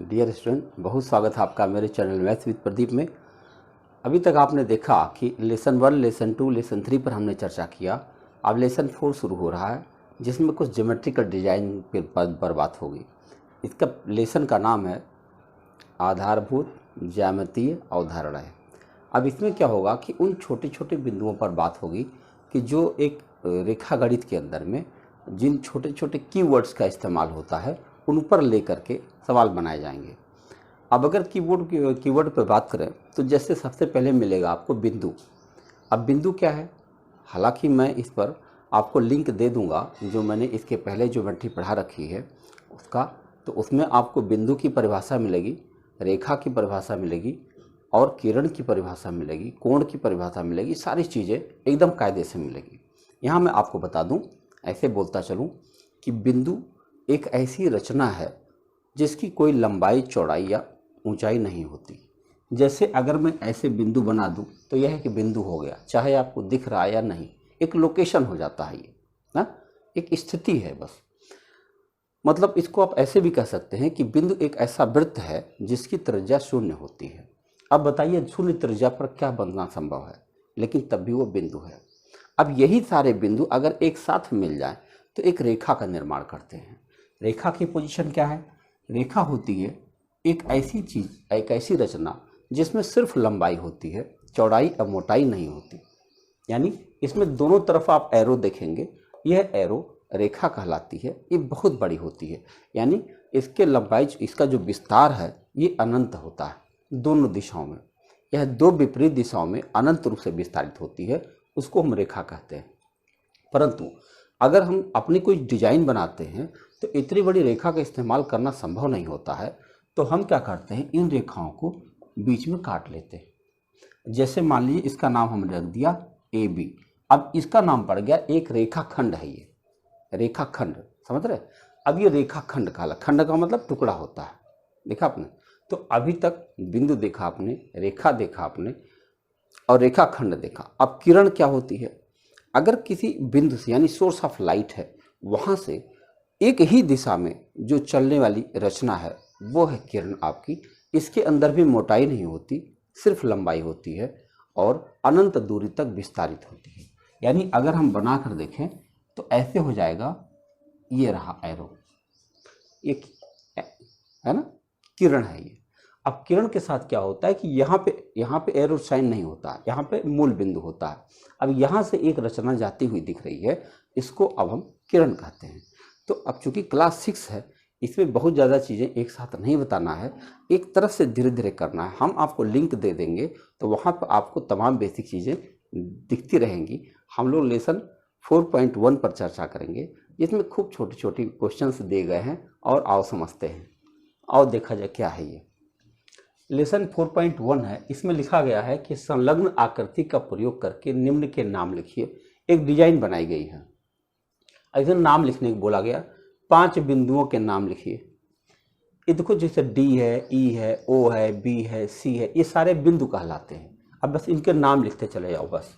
Dear student, बहुत स्वागत है आपका मेरे चैनल मैथ्स विद प्रदीप में। अभी तक आपने देखा कि लेसन 1, लेसन 2, लेसन 3 पर हमने चर्चा किया। अब लेसन 4 शुरू हो रहा है जिसमें कुछ ज्योमेट्रिकल डिजाइन पर बात होगी। इसका लेसन का नाम है आधारभूत ज्यामितीय अवधारणाएं। अब इसमें क्या होगा कि उन छोटे छोटे बिंदुओं पर बात होगी कि जो एक रेखा गणित के अंदर में जिन छोटे छोटे कीवर्ड्स का इस्तेमाल होता है उन पर लेकर के सवाल बनाए जाएंगे। अब अगर कीवर्ड पर बात करें तो जैसे सबसे पहले मिलेगा आपको बिंदु। अब बिंदु क्या है? हालांकि मैं इस पर आपको लिंक दे दूंगा जो मैंने इसके पहले ज्योमेट्री पढ़ा रखी है उसका, तो उसमें आपको बिंदु की परिभाषा मिलेगी, रेखा की परिभाषा मिलेगी और किरण की परिभाषा मिलेगी, कोण की परिभाषा मिलेगी, सारी चीज़ें एकदम कायदे से मिलेगी। यहाँ मैं आपको बता दूँ, ऐसे बोलता चलूँ कि बिंदु एक ऐसी रचना है जिसकी कोई लंबाई चौड़ाई या ऊंचाई नहीं होती। जैसे अगर मैं ऐसे बिंदु बना दूं तो यह है कि बिंदु हो गया, चाहे आपको दिख रहा है या नहीं, एक लोकेशन हो जाता है ये ना, एक स्थिति है बस। मतलब इसको आप ऐसे भी कह सकते हैं कि बिंदु एक ऐसा वृत्त है जिसकी त्रिज्या शून्य होती है। अब बताइए शून्य त्रिज्या पर क्या बनना संभव है, लेकिन तब भी वो बिंदु है। अब यही सारे बिंदु अगर एक साथ मिल जाए तो एक रेखा का निर्माण करते हैं। रेखा की पोजीशन क्या है? रेखा होती है एक ऐसी चीज, एक ऐसी रचना जिसमें सिर्फ लंबाई होती है, चौड़ाई और मोटाई नहीं होती। यानी इसमें दोनों तरफ आप एरो देखेंगे, यह एरो रेखा कहलाती है। ये बहुत बड़ी होती है, यानी इसके लंबाई, इसका जो विस्तार है ये अनंत होता है दोनों दिशाओं में। यह दो विपरीत दिशाओं में अनंत रूप से विस्तारित होती है, उसको हम रेखा कहते हैं। परंतु अगर हम अपनी कोई डिजाइन बनाते हैं तो इतनी बड़ी रेखा का इस्तेमाल करना संभव नहीं होता है, तो हम क्या करते हैं, इन रेखाओं को बीच में काट लेते हैं। जैसे मान लीजिए इसका नाम हमने रख दिया ए बी। अब इसका नाम पड़ गया एक रेखाखंड है, ये रेखाखंड, समझ रहे? अब ये रेखाखंड कहला, खंड का मतलब टुकड़ा होता है, देखा आपने? तो अभी तक बिंदु देखा आपने, रेखा देखा आपने और रेखाखंड देखा। अब किरण क्या होती है? अगर किसी बिंदु से, यानी सोर्स ऑफ लाइट है, वहां से एक ही दिशा में जो चलने वाली रचना है वो है किरण आपकी। इसके अंदर भी मोटाई नहीं होती, सिर्फ लंबाई होती है और अनंत दूरी तक विस्तारित होती है। यानी अगर हम बना कर देखें तो ऐसे हो जाएगा, ये रहा एरो, ये है ना, किरण है ये। अब किरण के साथ क्या होता है कि यहाँ पे एरो साइन नहीं होता है, यहाँ पे मूल बिंदु होता है। अब यहाँ से एक रचना जाती हुई दिख रही है, इसको अब हम किरण कहते हैं। तो अब चूंकि क्लास 6 है, इसमें बहुत ज़्यादा चीज़ें एक साथ नहीं बताना है, एक तरफ से धीरे धीरे करना है। हम आपको लिंक दे देंगे तो वहाँ पर आपको तमाम बेसिक चीज़ें दिखती रहेंगी। हम लोग लेसन 4.1 पर चर्चा करेंगे, जिसमें खूब छोटे छोटे क्वेश्चंस दिए गए हैं और आओ समझते हैं और देखा जाए क्या है ये। लेसन 4.1 है, इसमें लिखा गया है कि संलग्न आकृति का प्रयोग करके निम्न के नाम लिखिए। एक डिजाइन बनाई गई है, ऐसे नाम लिखने को बोला गया। 5 बिंदुओं के नाम लिखिए। ये देखो, जैसे डी है, ई है, ओ है, बी है, सी है, ये सारे बिंदु कहलाते हैं। अब बस इनके नाम लिखते चले जाओ बस।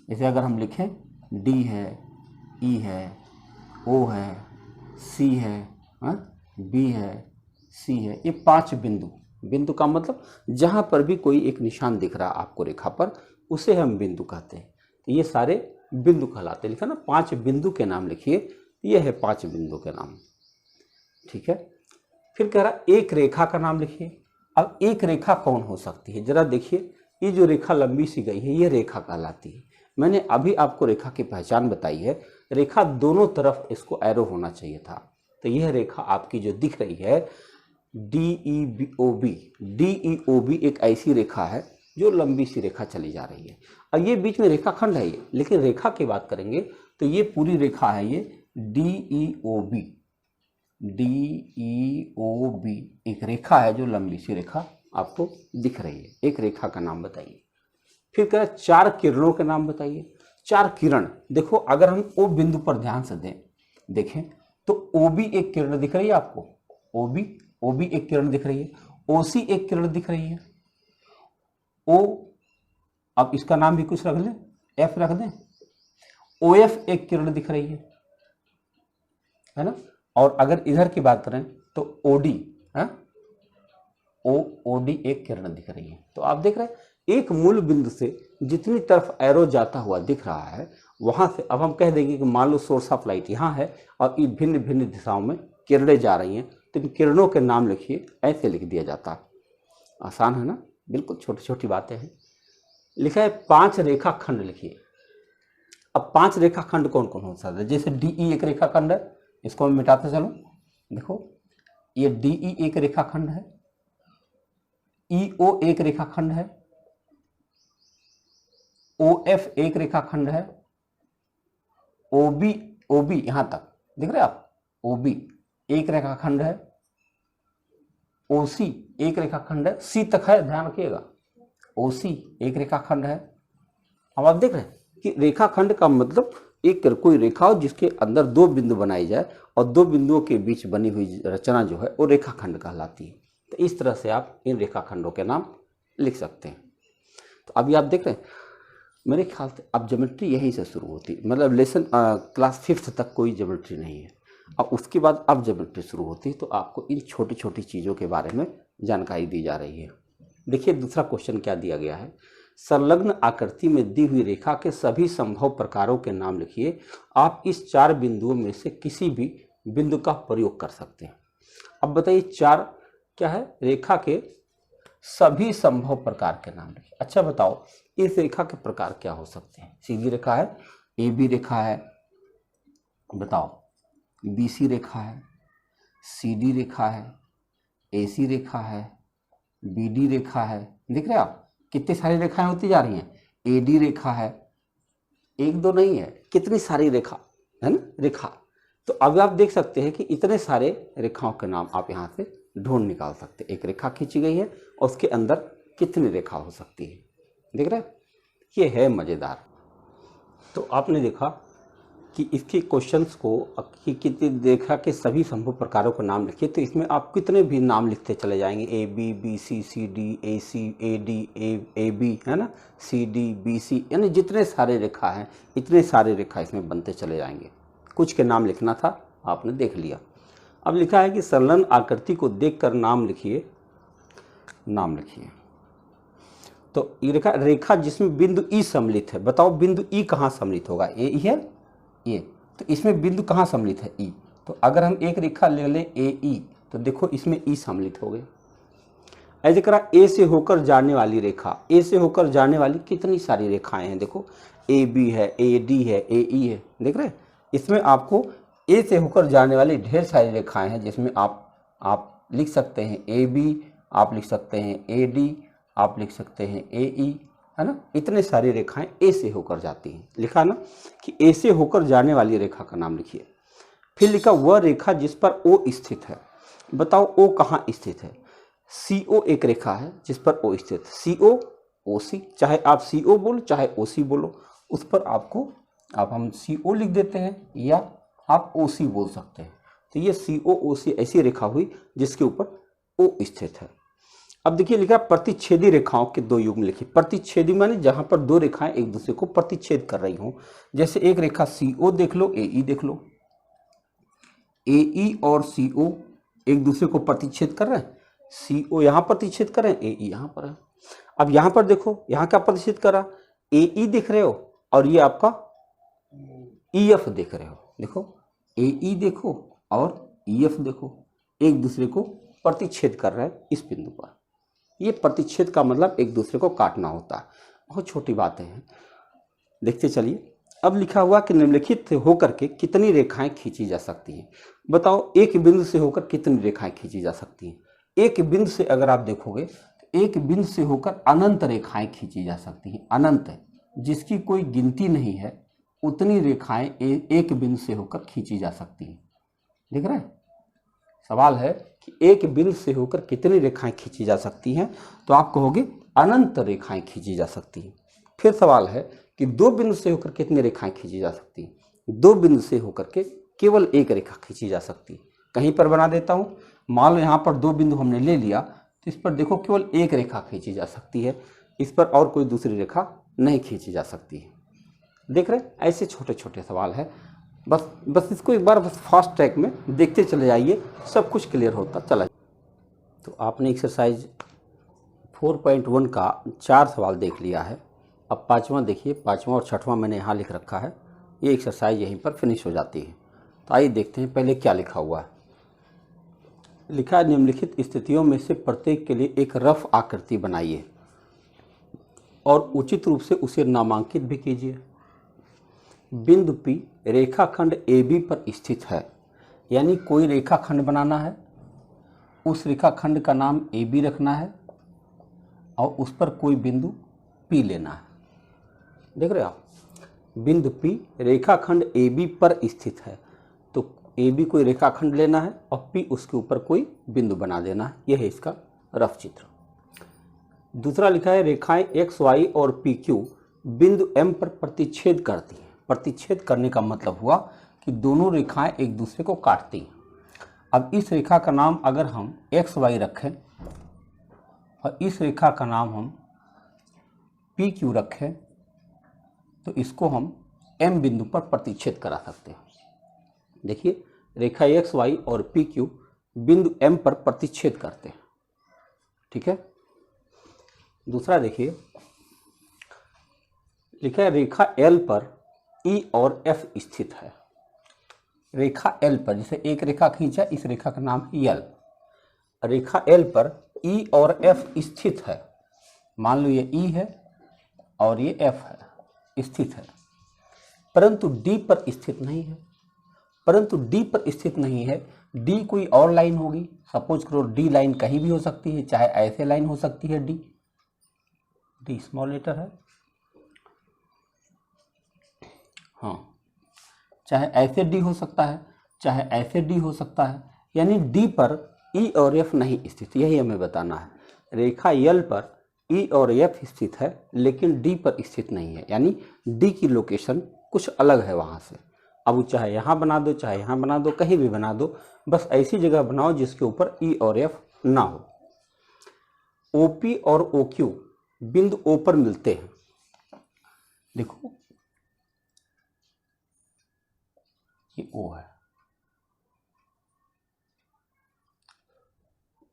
जैसे अगर हम लिखें डी है, ई है, ओ है, सी है, बी है, सी है, ये 5 बिंदु। बिंदु का मतलब जहां पर भी कोई एक निशान दिख रहा आपको रेखा पर, उसे हम बिंदु कहते हैं। तो ये सारे बिंदु कहलाते हैं। लिखा ना, 5 बिंदु के नाम लिखिए। ये है 5 बिंदु के नाम, ठीक है। फिर कह रहा एक रेखा का नाम लिखिए। अब एक रेखा कौन हो सकती है, जरा देखिए। ये जो रेखा लंबी सी गई है ये रेखा कहलाती है। मैंने अभी आपको रेखा की पहचान बताई है। रेखा दोनों तरफ इसको एरो होना चाहिए था। तो यह रेखा आपकी जो दिख रही है DEOB, DEOB एक ऐसी रेखा है जो लंबी सी रेखा चली जा रही है। अब ये बीच में रेखाखंड है ये, लेकिन रेखा की बात करेंगे तो ये पूरी रेखा है, ये DEOB। DEOB एक रेखा है जो लंबी सी रेखा आपको दिख रही है। एक रेखा का नाम बताइए। फिर कह रहे 4 किरणों के नाम बताइए। 4 किरण, देखो अगर हम O बिंदु पर ध्यान से देखें तो OB एक किरण दिख रही है आपको, OB एक किरण दिख रही है, OC एक किरण दिख रही है, O, अब इसका नाम भी कुछ रख लें, F रख दें, OF एक किरण दिख रही है ना। और अगर इधर की बात करें तो OD है, OD एक किरण दिख रही है। तो आप देख रहे हैं एक मूल बिंदु से जितनी तरफ एरो जाता हुआ दिख रहा है वहां से अब हम कह देंगे कि मान लो सोर्स ऑफ लाइट यहाँ है और ये भिन्न भिन्न दिशाओं में किरणें जा रही हैं, तो इन किरणों के नाम लिखिए, ऐसे लिख दिया जाता है। आसान है ना, बिल्कुल छोटी छोटी बातें हैं। लिखा है 5 रेखाखंड लिखिए। अब 5 रेखाखंड कौन कौन हो सकता है? जैसे DE एक रेखाखंड है, इसको मैं मिटाते चलूं। देखो ये DE एक रेखाखंड है, EO एक रेखाखंड है, OF एक रेखाखंड है, OB यहां तक दिख रहे आप, OB एक रेखाखंड है, OC एक रेखाखंड है, C तक है, ध्यान रखिएगा, OC एक रेखाखंड है। अब आप देख रहे हैं कि रेखाखंड का मतलब एक कोई रेखा हो जिसके अंदर 2 बिंदु बनाई जाए और 2 बिंदुओं के बीच बनी हुई रचना जो है वो रेखाखंड कहलाती है। तो इस तरह से आप इन रेखाखंडों के नाम लिख सकते हैं। तो अभी आप देख रहे हैं मेरे ख्याल से अब ज्योमेट्री यहीं से शुरू होती है, मतलब लेसन क्लास 5th तक कोई ज्योमेट्री नहीं है, अब उसके बाद अब ज्योमेट्री शुरू होती है। तो आपको इन छोटी छोटी चीज़ों के बारे में जानकारी दी जा रही है। देखिए दूसरा क्वेश्चन क्या दिया गया है, संलग्न आकृति में दी हुई रेखा के सभी संभव प्रकारों के नाम लिखिए। आप इस 4 बिंदुओं में से किसी भी बिंदु का प्रयोग कर सकते हैं। अब बताइए 4 क्या है? रेखा के सभी संभव प्रकार के नाम लिखिए। अच्छा बताओ इस रेखा के प्रकार क्या हो सकते हैं? सीधी रेखा है, AB रेखा है, बताओ BC रेखा है, CD रेखा है, AC रेखा है, BD रेखा है। देख रहे हैं आप कितनी सारी रेखाएं होती जा रही हैं। AD रेखा है, एक दो नहीं है, कितनी सारी रेखा है ना, रेखा। तो अब आप देख सकते हैं कि इतने सारे रेखाओं के नाम आप यहाँ से ढूंढ निकाल सकते हैं। एक रेखा खींची गई है और उसके अंदर कितनी रेखा हो सकती है, देख रहे हैं, ये है मज़ेदार। तो आपने देखा कि इसके क्वेश्चंस को कि कितनी रेखा के सभी संभव प्रकारों का नाम लिखिए। तो इसमें आप कितने भी नाम लिखते चले जाएंगे, AB BC CD AC AD AB है ना, CD BC, यानी जितने सारे रेखा हैं इतने सारे रेखा इसमें बनते चले जाएंगे। कुछ के नाम लिखना था, आपने देख लिया। अब लिखा है कि संलग्न आकृति को देखकर नाम लिखिए, नाम लिखिए। तो ये रेखा जिसमें बिंदु E सम्मिलित है, बताओ बिंदु E कहाँ सम्मिलित होगा? E है ये, तो इसमें बिंदु कहाँ सम्मिलित है? E। तो अगर हम एक रेखा ले लें AE, तो देखो इसमें E सम्मिलित हो गए। ऐसे करा A से होकर जाने वाली रेखा, A से होकर जाने वाली कितनी सारी रेखाएं हैं, देखो AB है, AD है, AE है, देख रहे हैं। इसमें आपको A से होकर जाने वाली ढेर सारी रेखाएं हैं, जिसमें आप लिख सकते हैं AB, आप लिख सकते हैं AD, आप लिख सकते हैं AE, है ना। इतने सारी रेखाएं A से होकर जाती हैं। लिखा ना कि A से होकर जाने वाली रेखा का नाम लिखिए। फिर लिखा वह रेखा जिस पर O स्थित है, बताओ O कहाँ स्थित है? CO एक रेखा है जिस पर O स्थित, CO OC, चाहे आप CO बोलो चाहे OC बोलो, उस पर आपको हम CO लिख देते हैं या आप OC बोल सकते हैं। तो ये CO OC ऐसी रेखा हुई जिसके ऊपर O स्थित है। अब देखिए लिखा प्रतिच्छेदी रेखाओं के 2 युग्म लिखिए। प्रतिच्छेदी माने जहां पर 2 रेखाएं एक दूसरे को प्रतिच्छेद कर रही हों। जैसे एक रेखा CO देख लो, AE देख लो, AE और CO एक दूसरे को प्रतिच्छेद कर रहे हैं। CO यहाँ प्रतिच्छेद कर रहे हैं, AE यहाँ पर है। अब यहाँ पर देखो, यहाँ क्या प्रतिच्छेद कर रहा, AE देख रहे हो और ये आपका EF देख रहे हो। देखो AE देखो और EF देखो, एक दूसरे को प्रतिच्छेद कर रहे हैं इस बिंदु पर। ये प्रतिच्छेद का मतलब एक दूसरे को काटना होता है। बहुत छोटी बातें हैं, देखते चलिए। अब लिखा हुआ कि निम्नलिखित होकर के कितनी रेखाएं खींची जा सकती हैं, बताओ एक बिंदु से होकर कितनी रेखाएं खींची जा सकती हैं। एक बिंदु से अगर आप देखोगे तो एक बिंदु से होकर अनंत रेखाएं खींची जा सकती हैं। अनंत है, जिसकी कोई गिनती नहीं है, उतनी रेखाएं एक बिंदु से होकर खींची जा सकती हैं। देख रहे हैं, सवाल है कि एक बिंदु से होकर कितनी रेखाएं खींची जा सकती हैं, तो आप कहोगे अनंत रेखाएं खींची जा सकती हैं। फिर सवाल है कि 2 बिंदु से होकर कितनी रेखाएं खींची जा सकती हैं। 2 बिंदु से होकर के केवल एक रेखा खींची जा सकती है। कहीं पर बना देता हूं, मान लो यहाँ पर 2 बिंदु हमने ले लिया, तो इस पर देखो केवल एक रेखा खींची जा सकती है, इस पर और कोई दूसरी रेखा नहीं खींची जा सकती है। देख रहे, ऐसे छोटे छोटे सवाल है। बस इसको एक बार बस फास्ट ट्रैक में देखते चले जाइए, सब कुछ क्लियर होता चला। तो आपने एक्सरसाइज 4.1 का 4 सवाल देख लिया है। अब पाँचवा देखिए, पाँचवा और छठवां मैंने यहाँ लिख रखा है। ये एक्सरसाइज यहीं पर फिनिश हो जाती है। तो आइए देखते हैं पहले क्या लिखा हुआ है। लिखा है निम्नलिखित स्थितियों में से प्रत्येक के लिए एक रफ आकृति बनाइए और उचित रूप से उसे नामांकित भी कीजिए। बिंदु P रेखाखंड AB पर स्थित है, यानी कोई रेखाखंड बनाना है, उस रेखाखंड का नाम AB रखना है और उस पर कोई बिंदु P लेना है। देख रहे हो आप, बिंदु P रेखाखंड AB पर स्थित है, तो AB कोई रेखाखंड लेना है और P उसके ऊपर कोई बिंदु बना देना है। यह है इसका रफ चित्र। दूसरा लिखा है रेखाएं X, Y और PQ बिंदु M पर प्रतिच्छेद करती हैं। प्रतिच्छेद करने का मतलब हुआ कि दोनों रेखाएं एक दूसरे को काटती हैं। अब इस रेखा का नाम अगर हम XY रखें और इस रेखा का नाम हम PQ रखें, तो इसको हम M बिंदु पर प्रतिच्छेद करा सकते हैं। देखिए, रेखा XY और PQ बिंदु M पर प्रतिच्छेद करते हैं। ठीक है। दूसरा देखिए, लिखा है रेखा L पर E और F स्थित है। रेखा L पर, जैसे एक रेखा खींचा, इस रेखा का नाम है L। रेखा L पर E और F स्थित है। मान लो ये E है और ये F है, स्थित है, परंतु D पर स्थित नहीं है। परंतु D पर स्थित नहीं है, D कोई और लाइन होगी। सपोज करो D लाइन कहीं भी हो सकती है, चाहे ऐसे लाइन हो सकती है, D स्मॉल लेटर है, हाँ, चाहे ऐसे D हो सकता है, चाहे ऐसे D हो सकता है, यानी D पर E और F नहीं स्थित। यही हमें बताना है। रेखा L पर E और F स्थित है लेकिन D पर स्थित नहीं है, यानी D की लोकेशन कुछ अलग है वहाँ से। अब चाहे यहाँ बना दो, चाहे यहाँ बना दो, कहीं भी बना दो, बस ऐसी जगह बनाओ जिसके ऊपर E और F ना हो। OP और OQ बिंदु O पर मिलते हैं। देखो, ये O है,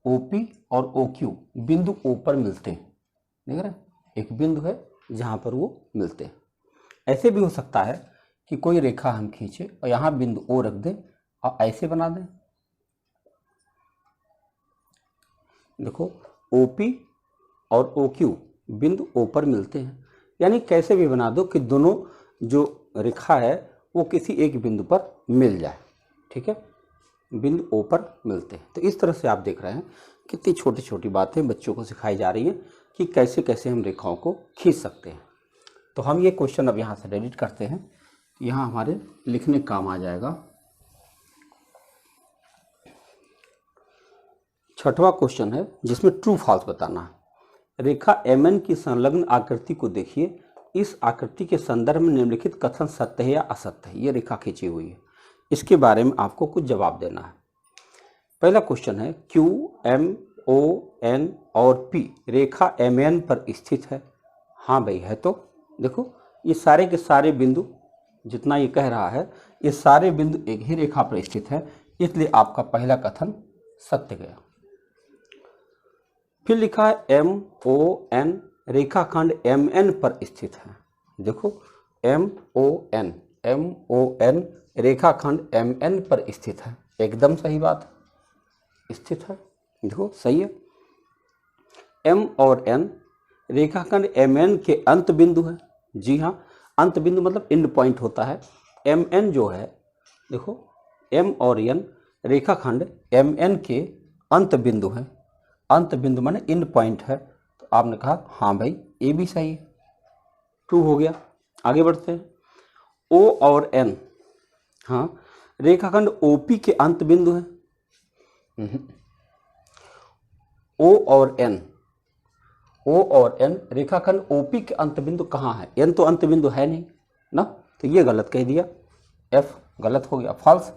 OP और OQ बिंदु O पर मिलते हैं। देख रहे हैं, एक बिंदु है जहां पर वो मिलते हैं। ऐसे भी हो सकता है कि कोई रेखा हम खींचे और यहाँ बिंदु O रख दें और ऐसे बना दें। देखो, OP और OQ बिंदु O पर मिलते हैं, यानी कैसे भी बना दो कि दोनों जो रेखा है वो किसी एक बिंदु पर मिल जाए। ठीक है, बिंदु O पर मिलते हैं। तो इस तरह से आप देख रहे हैं कितनी छोटी छोटी बातें बच्चों को सिखाई जा रही हैं कि कैसे कैसे हम रेखाओं को खींच सकते हैं। तो हम ये क्वेश्चन अब यहाँ से डिलीट करते हैं, यहाँ हमारे लिखने काम आ जाएगा। छठवां क्वेश्चन है जिसमें ट्रू फॉल्स बताना है। रेखा MN की संलग्न आकृति को देखिए। इस आकृति के संदर्भ में निम्नलिखित कथन सत्य है या असत्य है। ये रेखा खींची हुई है, इसके बारे में आपको कुछ जवाब देना है। पहला क्वेश्चन है Q, M, O, N और P रेखा MN पर स्थित है। हाँ भाई है। तो देखो, ये सारे के सारे बिंदु, जितना ये कह रहा है, ये सारे बिंदु एक ही रेखा पर स्थित है, इसलिए आपका पहला कथन सत्य गया। फिर लिखा है MON रेखाखंड MN पर स्थित है। देखो, MON रेखाखंड MN पर स्थित है। एकदम सही बात, स्थित है। देखो सही है। M और N रेखाखंड MN के अंत बिंदु है। जी हाँ, अंत बिंदु मतलब एंड पॉइंट होता है। MN जो है, देखो M और N रेखाखंड MN के अंत बिंदु है। अंत बिंदु माने एंड पॉइंट है। तो आपने कहा हाँ भाई, ये भी सही है, ट्रू हो गया। आगे बढ़ते हैं। O और N, हाँ, रेखाखंड OP के अंत बिंदु है। O और N रेखाखंड OP के अंत बिंदु कहाँ है? N तो अंत बिंदु है नहीं ना, तो ये गलत कह दिया, F गलत हो गया, फॉल्स।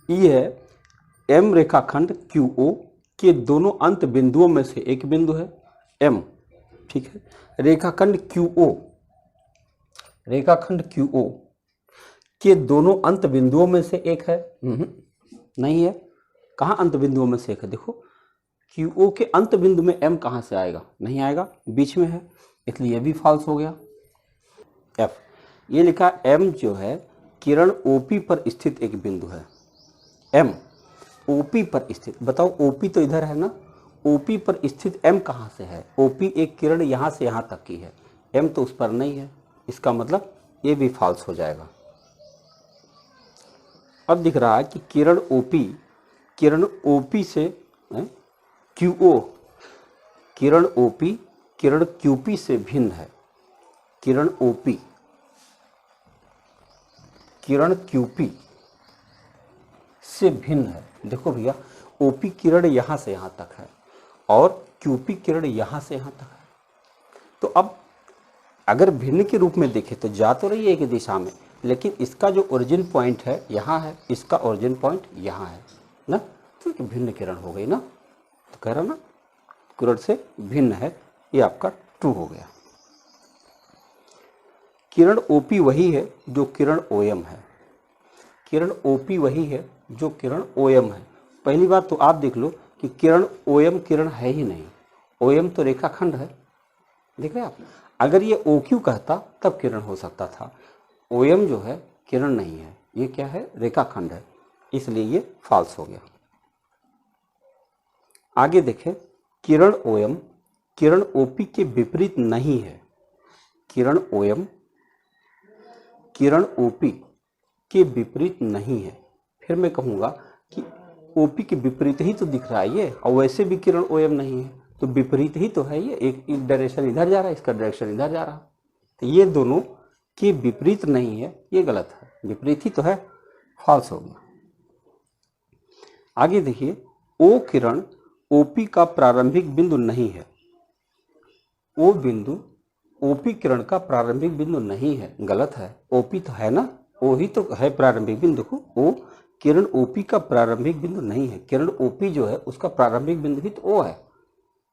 ये है M रेखाखंड QO के दोनों अंत बिंदुओं में से एक बिंदु है M। ठीक है, रेखाखंड QO के दोनों अंत बिंदुओं में से एक है, नहीं है। कहाँ अंत बिंदुओं में से एक है, देखो QO के अंत बिंदु में M कहाँ से आएगा, नहीं आएगा, बीच में है, इसलिए ये भी फॉल्स हो गया। F ये लिखा M जो है किरण OP पर स्थित एक बिंदु है। M OP पर स्थित, बताओ OP तो इधर है ना, OP पर स्थित M कहाँ से है, OP एक किरण यहाँ से यहाँ तक की है, M तो उस पर नहीं है, इसका मतलब ये भी फॉल्स हो जाएगा। अब दिख रहा है कि किरण OP से QO, किरण OP किरण QP से भिन्न है, किरण OP किरण QP से भिन्न है। देखो भैया OP किरण यहाँ से यहाँ तक है और QP किरण यहाँ से यहाँ तक है, तो अब अगर भिन्न के रूप में देखें तो जा तो रही है एक दिशा में, लेकिन इसका जो ओरिजिन पॉइंट है यहाँ है, इसका ओरिजिन पॉइंट यहाँ है ना, तो एक भिन्न किरण हो गई ना, तो कह रहा ना किरण से भिन्न है, ये आपका ट्रू हो गया। किरण OP वही है जो किरण OM है, किरण OP वही है जो किरण OM है। पहली बात तो आप देख लो कि किरण OM किरण है ही नहीं, OM तो रेखाखंड है, देख रहे हैं आप, अगर ये OQ कहता तब किरण हो सकता था, OM जो है किरण नहीं है, ये क्या है, रेखाखंड है, इसलिए ये फॉल्स हो गया। आगे देखें, किरण OM किरण OP के विपरीत नहीं है, किरण OM किरण OP के विपरीत नहीं है। फिर मैं कहूँगा कि OP के विपरीत ही तो दिख रहा है ये, और वैसे भी किरण OM नहीं है, तो विपरीत ही तो है ये, एक डायरेक्शन इधर जा रहा है, इसका डायरेक्शन इधर जा रहा है, तो ये दोनों के विपरीत नहीं है, ये गलत है, विपरीत ही तो है, फॉल्स हो गया। आगे देखिए, O किरण OP का प्रारंभिक बिंदु नहीं है, O बिंदु OP किरण का प्रारंभिक बिंदु नहीं है, गलत है, OP तो है ना, O ही तो है प्रारंभिक बिंदु। देखो O किरण OP का प्रारंभिक बिंदु नहीं है, किरण OP जो है उसका प्रारंभिक बिंदु ही तो O है,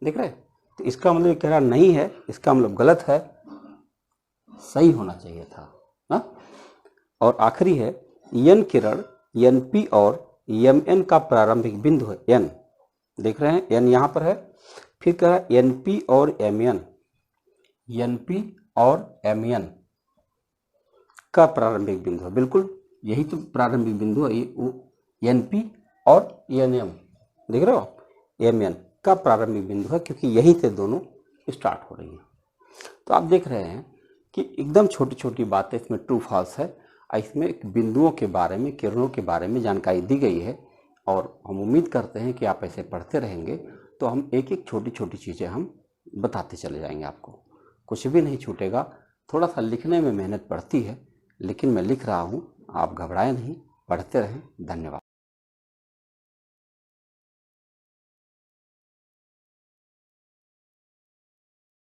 देख रहे, तो इसका मतलब कह रहा नहीं है, इसका मतलब गलत है, सही होना चाहिए था ना। और आखिरी है, N किरण NP और MN का प्रारंभिक बिंदु है, N देख रहे हैं, N यहाँ पर है, फिर कह रहा NP और MN, NP और MN का प्रारंभिक बिंदु है, बिल्कुल यही तो प्रारंभिक बिंदु है, ये NP और NM देख रहे हो, MN का प्रारंभिक बिंदु है, क्योंकि यही से दोनों स्टार्ट हो रही है। तो आप देख रहे हैं कि एकदम छोटी छोटी बातें इसमें ट्रू फॉल्स है, इसमें बिंदुओं के बारे में, किरणों के बारे में जानकारी दी गई है, और हम उम्मीद करते हैं कि आप ऐसे पढ़ते रहेंगे तो हम एक एक छोटी छोटी चीज़ें हम बताते चले जाएंगे, आपको कुछ भी नहीं छूटेगा। थोड़ा सा लिखने में मेहनत पड़ती है, लेकिन मैं लिख रहा हूँ, आप घबराएं नहीं, पढ़ते रहें। धन्यवाद।